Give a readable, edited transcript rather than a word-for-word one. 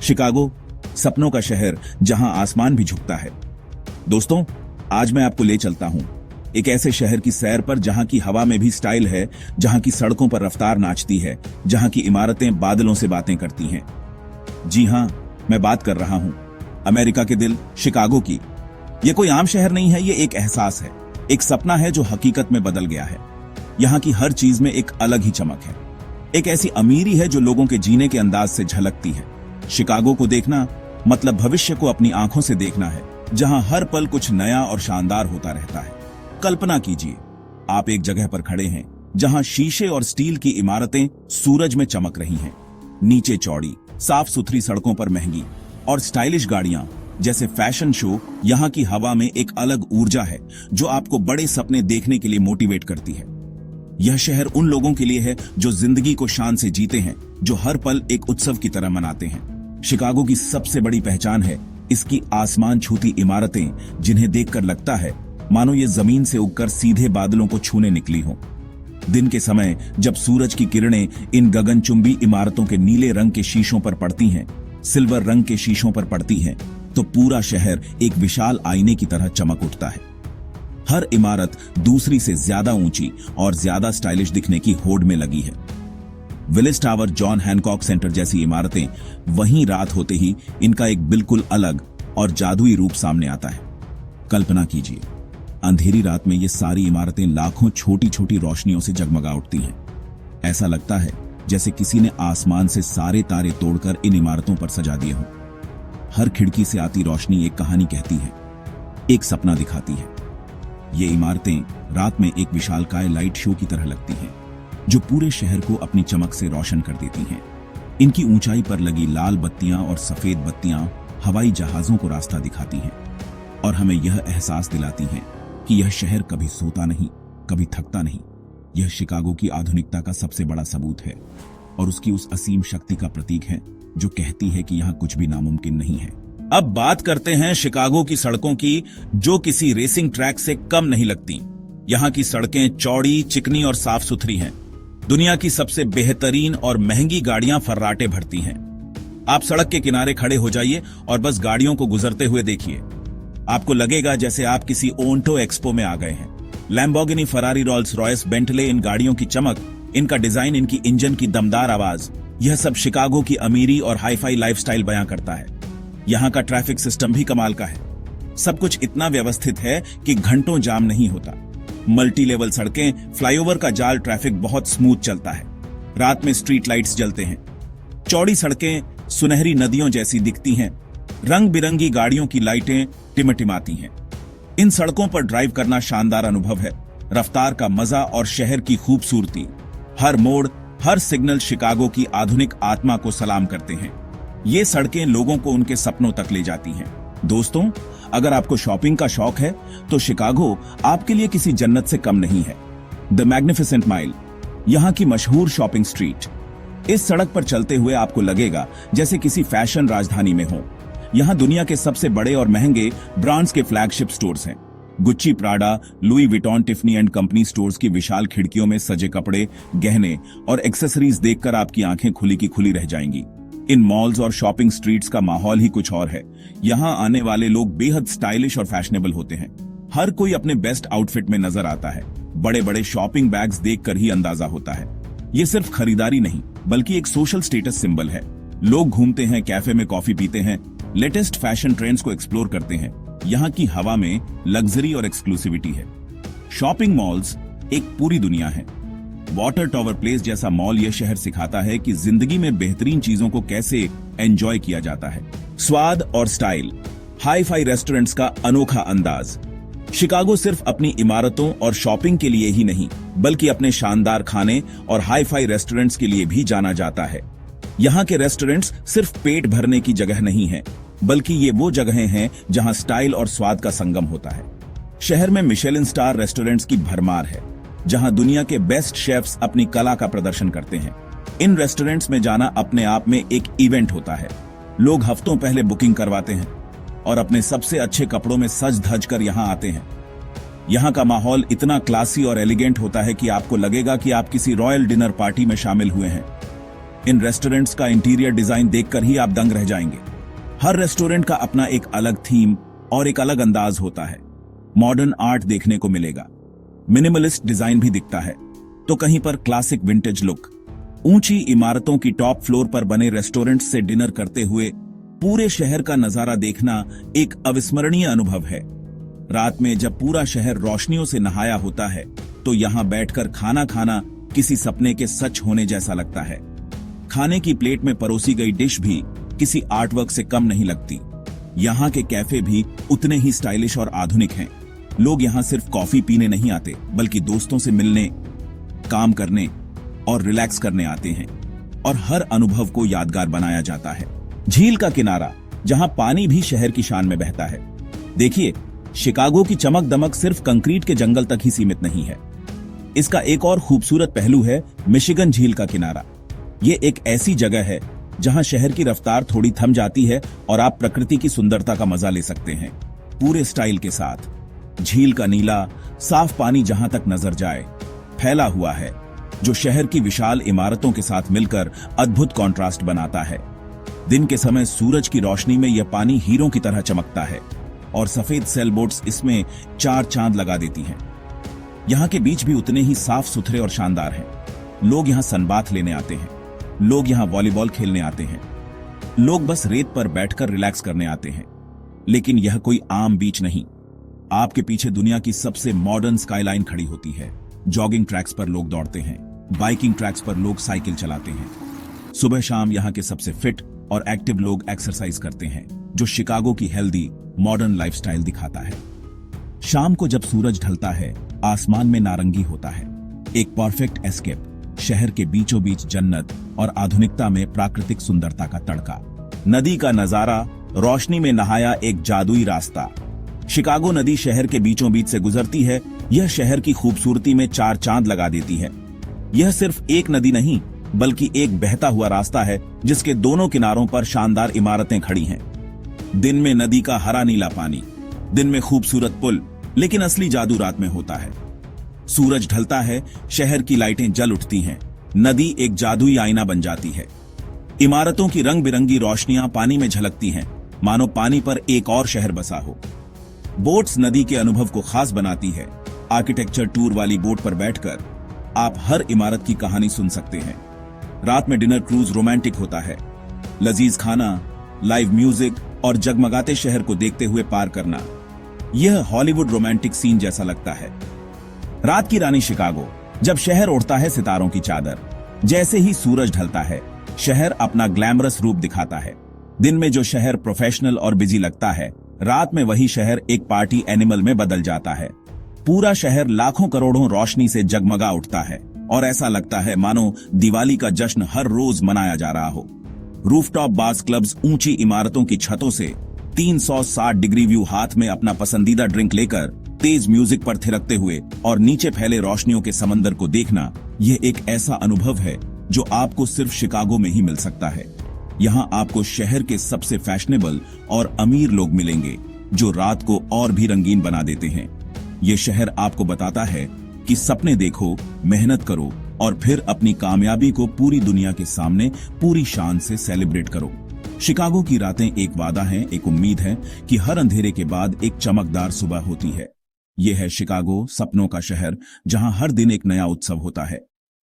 Chicago, सपनों का शहर जहां आसमान भी झुकता है। दोस्तों, आज मैं आपको ले चलता हूं एक ऐसे शहर की सैर पर जहां की हवा में भी स्टाइल है, जहां की सड़कों पर रफ्तार नाचती है, जहां की इमारतें बादलों से बातें करती हैं। जी हां, मैं बात कर रहा हूं अमेरिका के दिल शिकागो की। यह कोई आम शहर नहीं है, यह एक एहसास है, एक सपना है जो हकीकत में बदल गया है। यहां की हर चीज में एक अलग ही चमक है, एक ऐसी अमीरी है जो लोगों के जीने के अंदाज से झलकती है। शिकागो को देखना मतलब भविष्य को अपनी आंखों से देखना है, जहां हर पल कुछ नया और शानदार होता रहता है। कल्पना कीजिए, आप एक जगह पर खड़े हैं जहां शीशे और स्टील की इमारतें सूरज में चमक रही हैं। नीचे चौड़ी, साफ सुथरी सड़कों पर महंगी और स्टाइलिश गाड़ियां जैसे फैशन शो। यहां की हवा में एक अलग ऊर्जा है जो आपको बड़े सपने देखने के लिए मोटिवेट करती है। यह शहर उन लोगों के लिए है जो जिंदगी को शान से जीते हैं, जो हर पल एक उत्सव की तरह मनाते हैं। शिकागो की सबसे बड़ी पहचान है इसकी आसमान छूती इमारतें, जिन्हें देखकर लगता है मानो ये जमीन से उगकर सीधे बादलों को छूने निकली हों। दिन के समय जब सूरज की किरणें इन गगनचुंबी इमारतों के नीले रंग के शीशों पर पड़ती हैं, सिल्वर रंग के शीशों पर पड़ती हैं, तो पूरा शहर एक विशाल आईने की तरह चमक उठता है। हर इमारत दूसरी से ज्यादा ऊंची और ज्यादा स्टाइलिश दिखने की होड़ में लगी है। Willis tower, John Hancock centre जैसी इमारतें, वहीं रात होते ही इनका एक बिल्कुल अलग और जादुई रूप सामने आता है। कल्पना कीजिए, अंधेरी रात में ये सारी इमारतें लाखों छोटी छोटी रोशनियों से जगमगा उठती हैं। ऐसा लगता है जैसे किसी ने आसमान से सारे तारे तोड़कर इन इमारतों पर सजा दिए हों। हर खिड़की से आती रोशनी एक कहानी कहती है, एक सपना दिखाती है। ये इमारतें रात में एक विशालकाय लाइट शो की तरह लगती हैं, जो पूरे शहर को अपनी चमक से रोशन कर देती हैं। इनकी ऊंचाई पर लगी लाल बत्तियां और सफेद बत्तियां हवाई जहाजों को रास्ता दिखाती हैं और हमें यह एहसास दिलाती हैं कि यह शहर कभी सोता नहीं, कभी थकता नहीं। यह शिकागो की आधुनिकता का सबसे बड़ा सबूत है और उसकी उस असीम शक्ति का प्रतीक है जो कहती है कि यहां कुछ भी नामुमकिन नहीं है। अब बात करते हैं शिकागो की सड़कों की, जो किसी रेसिंग ट्रैक से कम नहीं लगती। यहां की सड़कें चौड़ी, चिकनी और साफ सुथरी हैं। दुनिया की सबसे बेहतरीन और महंगी गाड़ियां फर्राटे भरती हैं। आप सड़क के किनारे खड़े हो जाइए और बस गाड़ियों को गुजरते हुए देखिए। आपको लगेगा जैसे आप किसी ओंटो एक्सपो में आ गए हैं। Lamborghini, Ferrari, Rolls Royce, Bentley, इन गाड़ियों की चमक, इनका डिजाइन, इनकी इंजन की दमदार आवाज, यह सब शिकागो की अमीरी और हाईफाई लाइफस्टाइल बयां करता है। यहां का ट्रैफिक सिस्टम भी कमाल का है। सब कुछ इतना व्यवस्थित है कि घंटों जाम नहीं होता। मल्टी लेवल सड़कें, फ्लाईओवर का जाल, ट्रैफिक बहुत स्मूथ चलता है। रात में स्ट्रीट लाइट्स जलते हैं। चौड़ी सड़कें सुनहरी नदियों जैसी दिखती हैं। रंग बिरंगी गाड़ियों की लाइटें टिमटिमाती हैं। इन सड़कों पर ड्राइव करना शानदार अनुभव है। रफ्तार का मजा और शहर की खूबसूरती, हर मोड़, हर सिग्नल शिकागो की आधुनिक आत्मा को सलाम करते हैं। ये सड़कें लोगों को उनके सपनों तक ले जाती हैं। दोस्तों, अगर आपको शॉपिंग का शौक है तो शिकागो आपके लिए किसी जन्नत से कम नहीं है। द मैग्निफिसेंट माइल, यहां की मशहूर शॉपिंग स्ट्रीट। इस सड़क पर चलते हुए आपको लगेगा जैसे किसी फैशन राजधानी में हो। यहां दुनिया के सबसे बड़े और महंगे ब्रांड्स के फ्लैगशिप स्टोर्स हैं। Gucci, Prada, Louis Vuitton, Tiffany and company stores की विशाल खिड़कियों में सजे कपड़े, गहने और एक्सेसरीज देखकर आपकी आंखें खुली की खुली रह जाएंगी। इन मॉल्स और शॉपिंग स्ट्रीट्स का माहौल ही कुछ और है। यहाँ आने वाले लोग बेहद स्टाइलिश और फैशनेबल होते हैं। हर कोई अपने बेस्ट आउटफिट में नजर आता है। बड़े बड़े शॉपिंग बैग्स देखकर ही अंदाजा होता है ये सिर्फ खरीदारी नहीं, बल्कि एक सोशल स्टेटस सिंबल है। लोग घूमते हैं, कैफे में कॉफी पीते हैं, लेटेस्ट फैशन ट्रेंड्स को एक्सप्लोर करते हैं। यहाँ की हवा में लग्जरी और एक्सक्लूसिविटी है। शॉपिंग मॉल्स एक पूरी दुनिया है। वाटर टॉवर प्लेस जैसा मॉल यह शहर सिखाता है कि जिंदगी में बेहतरीन चीजों को कैसे एंजॉय किया जाता है। स्वाद और स्टाइल, हाई फाई रेस्टोरेंट्स का अनोखा अंदाज। शिकागो सिर्फ अपनी इमारतों और शॉपिंग के लिए ही नहीं, बल्कि अपने शानदार खाने और हाई फाई रेस्टोरेंट्स के लिए भी जाना जाता है। यहाँ के रेस्टोरेंट्स सिर्फ पेट भरने की जगह नहीं है, बल्कि ये वो जगहें हैं जहां स्टाइल और स्वाद का संगम होता है। शहर में मिशेलिन स्टार रेस्टोरेंट्स की भरमार है, जहां दुनिया के बेस्ट शेफ्स अपनी कला का प्रदर्शन करते हैं। इन रेस्टोरेंट्स में जाना अपने आप में एक इवेंट होता है। लोग हफ्तों पहले बुकिंग करवाते हैं और अपने सबसे अच्छे कपड़ों में सज धज कर यहां आते हैं। यहां का माहौल इतना क्लासी और एलिगेंट होता है कि आपको लगेगा कि आप किसी रॉयल डिनर पार्टी में शामिल हुए हैं। इन रेस्टोरेंट्स का इंटीरियर डिजाइन देखकर ही आप दंग रह जाएंगे। हर रेस्टोरेंट का अपना एक अलग थीम और एक अलग अंदाज होता है। मॉडर्न आर्ट देखने को मिलेगा, मिनिमलिस्ट डिजाइन भी दिखता है, तो कहीं पर क्लासिक विंटेज लुक। ऊंची इमारतों की टॉप फ्लोर पर बने रेस्टोरेंट से डिनर करते हुए पूरे शहर का नजारा देखना एक अविस्मरणीय अनुभव है। रात में जब पूरा शहर रोशनियों से नहाया होता है तो यहां बैठकर खाना खाना किसी सपने के सच होने जैसा लगता है। खाने की प्लेट में परोसी गई डिश भी किसी आर्टवर्क से कम नहीं लगती। यहाँ के कैफे भी उतने ही स्टाइलिश और आधुनिक हैं। लोग यहाँ सिर्फ कॉफी पीने नहीं आते, बल्कि दोस्तों से मिलने, काम करने और रिलैक्स करने आते हैं, और हर अनुभव को यादगार बनाया जाता है। झील का किनारा, जहां पानी भी शहर की शान में बहता है। देखिए, शिकागो की चमक दमक सिर्फ कंक्रीट के जंगल तक ही सीमित नहीं है। इसका एक और खूबसूरत पहलू है मिशिगन झील का किनारा। ये एक ऐसी जगह है जहां शहर की रफ्तार थोड़ी थम जाती है और आप प्रकृति की सुंदरता का मजा ले सकते हैं पूरे स्टाइल के साथ। झील का नीला साफ पानी जहां तक नजर जाए फैला हुआ है, जो शहर की विशाल इमारतों के साथ मिलकर अद्भुत कॉन्ट्रास्ट बनाता है। दिन के समय सूरज की रोशनी में यह पानी हीरों की तरह चमकता है और सफेद सेल बोट्स इसमें चार चांद लगा देती हैं। यहाँ के बीच भी उतने ही साफ सुथरे और शानदार हैं। लोग यहाँ सनबाथ लेने आते हैं, लोग यहाँ वॉलीबॉल खेलने आते हैं, लोग बस रेत पर बैठकर रिलैक्स करने आते हैं। लेकिन यह कोई आम बीच नहीं। आपके पीछे दुनिया की सबसे मॉडर्न स्काईलाइन खड़ी होती है। जॉगिंग ट्रैक्स पर लोग दौड़ते हैं, बाइकिंग ट्रैक्स पर लोग साइकिल चलाते हैं। सुबह शाम यहाँ के सबसे फिट और एक्टिव लोग एक्सरसाइज करते हैं, जो शिकागो की हेल्दी मॉडर्न लाइफस्टाइल दिखाता है। शाम को जब सूरज ढलता है, आसमान में नारंगी होता है। एक परफेक्ट एस्केप, शहर के बीचों बीच जन्नत और आधुनिकता में प्राकृतिक सुंदरता का तड़का। नदी का नजारा, रोशनी में नहाया एक जादुई रास्ता। शिकागो नदी शहर के बीचों बीच से गुजरती है। यह शहर की खूबसूरती में चार चांद लगा देती है। यह सिर्फ एक नदी नहीं, बल्कि एक बहता हुआ रास्ता है जिसके दोनों किनारों पर शानदार इमारतें खड़ी हैं। दिन में नदी का हरा नीला पानी, दिन में खूबसूरत पुल, लेकिन असली जादू रात में होता है। सूरज ढलता है, शहर की लाइटें जल उठती हैं, नदी एक जादुई आईना बन जाती है। इमारतों की रंग बिरंगी रोशनियां पानी में झलकती हैं, मानो पानी पर एक और शहर बसा हो। बोट्स नदी के अनुभव को खास बनाती है। आर्किटेक्चर टूर वाली बोट पर बैठकर आप हर इमारत की कहानी सुन सकते हैं। रात में डिनर क्रूज रोमांटिक होता है। लजीज खाना, लाइव म्यूजिक और जगमगाते शहर को देखते हुए पार करना, यह हॉलीवुड रोमांटिक सीन जैसा लगता है। रात की रानी शिकागो, जब शहर ओढ़ता है सितारों की चादर। जैसे ही सूरज ढलता है, शहर अपना ग्लैमरस रूप दिखाता है। दिन में जो शहर प्रोफेशनल और बिजी लगता है, रात में वही शहर एक पार्टी एनिमल में बदल जाता है। पूरा शहर लाखों करोड़ों रोशनी से जगमगा उठता है और ऐसा लगता है मानो दिवाली का जश्न हर रोज मनाया जा रहा हो। रूफटॉप बार्स क्लब्स ऊंची इमारतों की छतों से 360 डिग्री व्यू हाथ में अपना पसंदीदा ड्रिंक लेकर तेज म्यूजिक पर थिरकते हुए और नीचे फैले रोशनियों के समंदर को देखना, यह एक ऐसा अनुभव है जो आपको सिर्फ शिकागो में ही मिल सकता है। यहाँ आपको शहर के सबसे फैशनेबल और अमीर लोग मिलेंगे, जो रात को और भी रंगीन बना देते हैं। ये शहर आपको बताता है कि सपने देखो, मेहनत करो और फिर अपनी कामयाबी को पूरी दुनिया के सामने पूरी शान से सेलिब्रेट करो। शिकागो की रातें एक वादा हैं, एक उम्मीद है कि हर अंधेरे के बाद एक चमकदार सुबह होती है। यह है शिकागो, सपनों का शहर, जहां हर दिन एक नया उत्सव होता है।